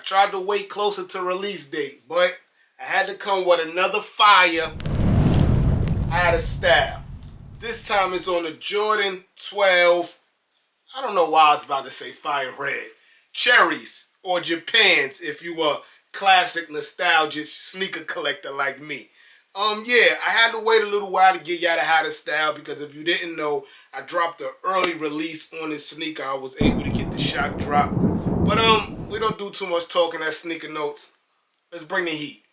tried to wait closer to release date, but I had to come with another fire out of style. This time it's on the Jordan 12. I don't know why I was about to say fire red. Cherries or Japans if you were a classic nostalgic sneaker collector like me. Yeah, I had to wait a little while to get y'all the hottest style because if you didn't know, I dropped the early release on this sneaker. I was able to get the shock drop. But we don't do too much talking at Sneaker Notes. Let's bring the heat.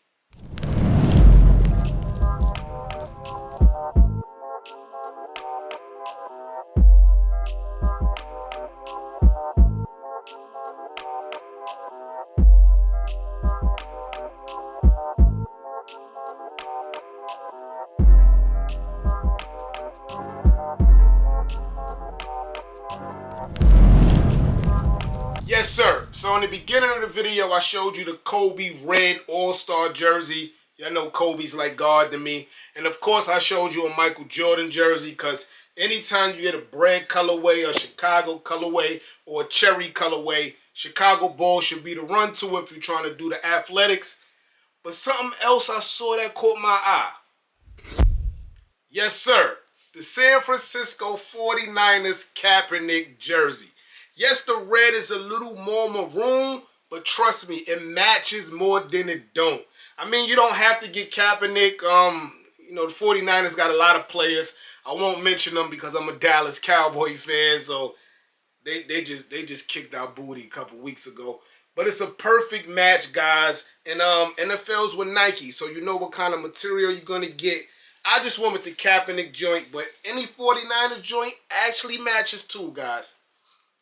Yes, sir. So in the beginning of the video, I showed you the Kobe Red All-Star jersey. Y'all know Kobe's like God to me. And of course, I showed you a Michael Jordan jersey because anytime you get a bread colorway, a Chicago colorway, or a cherry colorway, Chicago Bulls should be the run to if you're trying to do the athletics. But something else I saw that caught my eye. Yes, sir. The San Francisco 49ers Kaepernick jersey. Yes, the red is a little more maroon, but trust me, it matches more than it don't. I mean, you don't have to get Kaepernick. The 49ers got a lot of players. I won't mention them because I'm a Dallas Cowboy fan, so they just kicked our booty a couple weeks ago. But it's a perfect match, guys. And NFL's with Nike, so you know what kind of material you're going to get. I just went with the Kaepernick joint, but any 49er joint actually matches too, guys.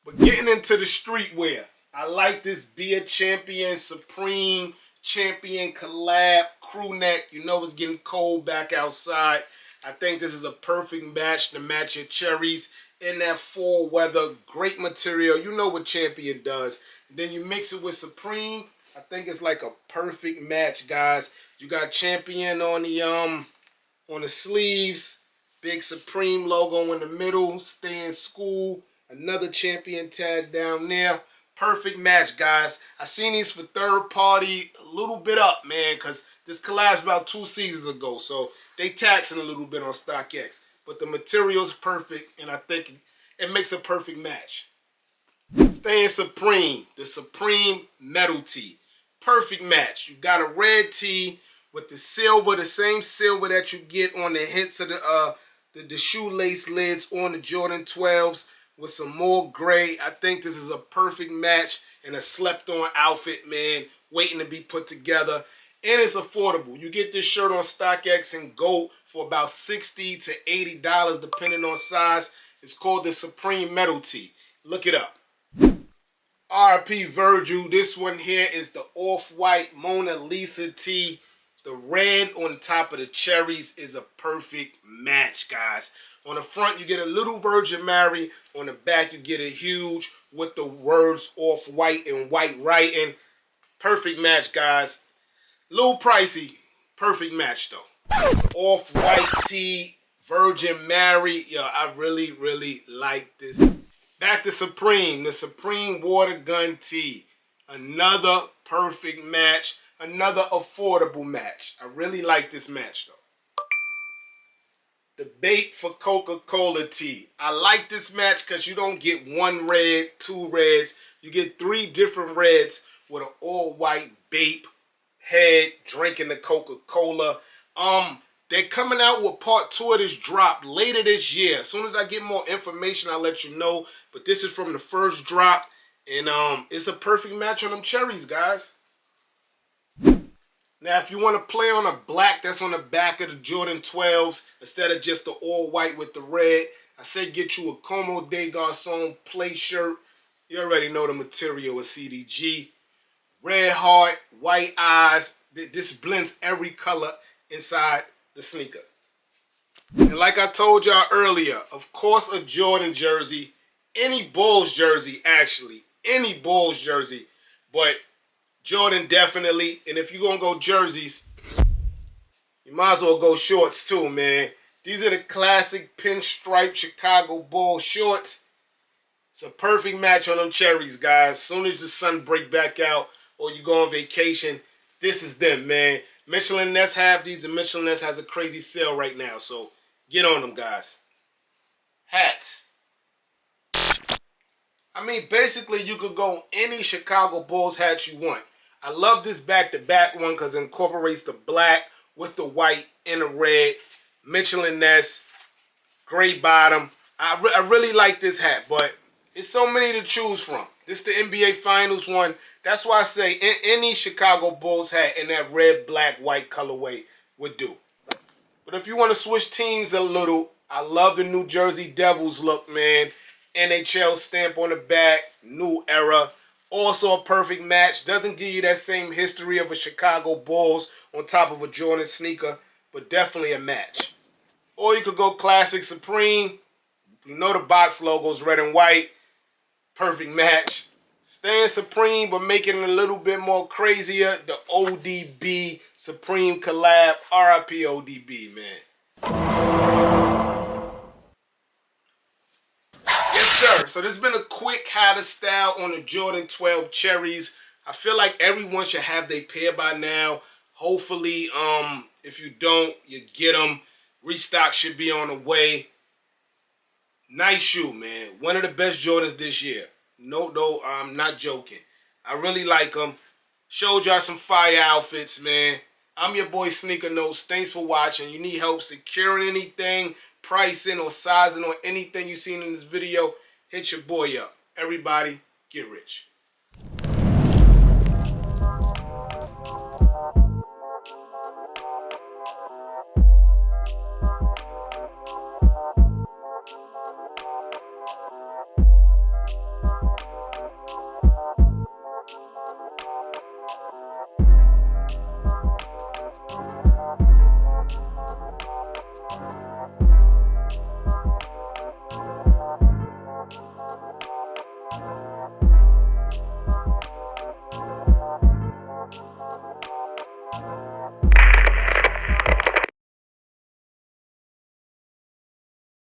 But getting into the streetwear, I like this Be a Champion Supreme Champion collab crew neck. You know it's getting cold back outside. I think this is a perfect match to match your cherries in that fall weather. Great material. You know what Champion does. And then you mix it with Supreme. I think it's like a perfect match, guys. You got Champion on the sleeves. Big Supreme logo in the middle. Stay in school. Another Champion tag down there. Perfect match, guys. I seen these for third party a little bit up, man, because this collab's about 2 seasons ago. So they taxing a little bit on StockX. But the material's perfect, and I think it makes a perfect match. Staying Supreme, the Supreme Metal Tee. Perfect match. You got a red tee with the silver, the same silver that you get on the hints of the shoelace lids on the Jordan 12s. With some more gray. I think this is a perfect match and a slept-on outfit, man, waiting to be put together. And it's affordable. You get this shirt on StockX in gold for about $60 to $80, depending on size. It's called the Supreme Metal Tee. Look it up. RP Virgil. This one here is the off-white Mona Lisa tee. The red on the top of the cherries is a perfect match, guys. On the front, you get a little Virgin Mary. On the back, you get a huge with the words off-white and white writing. Perfect match, guys. Little pricey. Perfect match, though. Off-white tee, Virgin Mary. Yo, I really, really like this. Back to Supreme. The Supreme Water Gun tee. Another perfect match. Another affordable match. I really like this match, though. The Bait for Coca-Cola tee. I like this match because you don't get one red, two reds. You get 3 different reds with an all-white Bape head drinking the Coca-Cola. They're coming out with part 2 of this drop later this year. As soon as I get more information, I'll let you know. But this is from the first drop. And it's a perfect match on them cherries, guys. Now, if you want to play on a black that's on the back of the Jordan 12s instead of just the all-white with the red, I said get you a Como des Garçons play shirt. You already know the material is CDG. Red heart, white eyes. This blends every color inside the sneaker. And like I told y'all earlier, of course a Jordan jersey, any Bulls jersey actually, any Bulls jersey, but Jordan definitely. And if you're going to go jerseys, you might as well go shorts too, man. These are the classic pinstripe Chicago Bulls shorts. It's a perfect match on them cherries, guys. As soon as the sun break back out or you go on vacation, this is them, man. Michelin Ness have these, and Michelin Ness has a crazy sale right now, so get on them, guys. Hats. I mean, basically, you could go any Chicago Bulls hat you want. I love this back-to-back one because it incorporates the black with the white and the red. Michelin Ness, gray bottom. I really like this hat, but it's so many to choose from. This is the NBA Finals one. That's why I say any Chicago Bulls hat in that red, black, white colorway would do. But if you want to switch teams a little, I love the New Jersey Devils look, man. NHL stamp on the back, new era. Also a perfect match. Doesn't give you that same history of a Chicago Bulls on top of a Jordan sneaker, but definitely a match. Or you could go classic Supreme. You know the box logo's red and white. Perfect match. Staying Supreme, but making it a little bit more crazier. The ODB Supreme collab. RIP ODB, man. Yes, sir. So this has been a quick how to style on the Jordan 12 Cherries. I feel like everyone should have their pair by now. Hopefully, if you don't, you get them. Restock should be on the way. Nice shoe, man. One of the best Jordans this year. No, I'm not joking. I really like them. Showed y'all some fire outfits, man. I'm your boy Sneaker Notes. Thanks for watching. You need help securing anything, pricing or sizing or anything you seen in this video, hit your boy up. Everybody, get rich.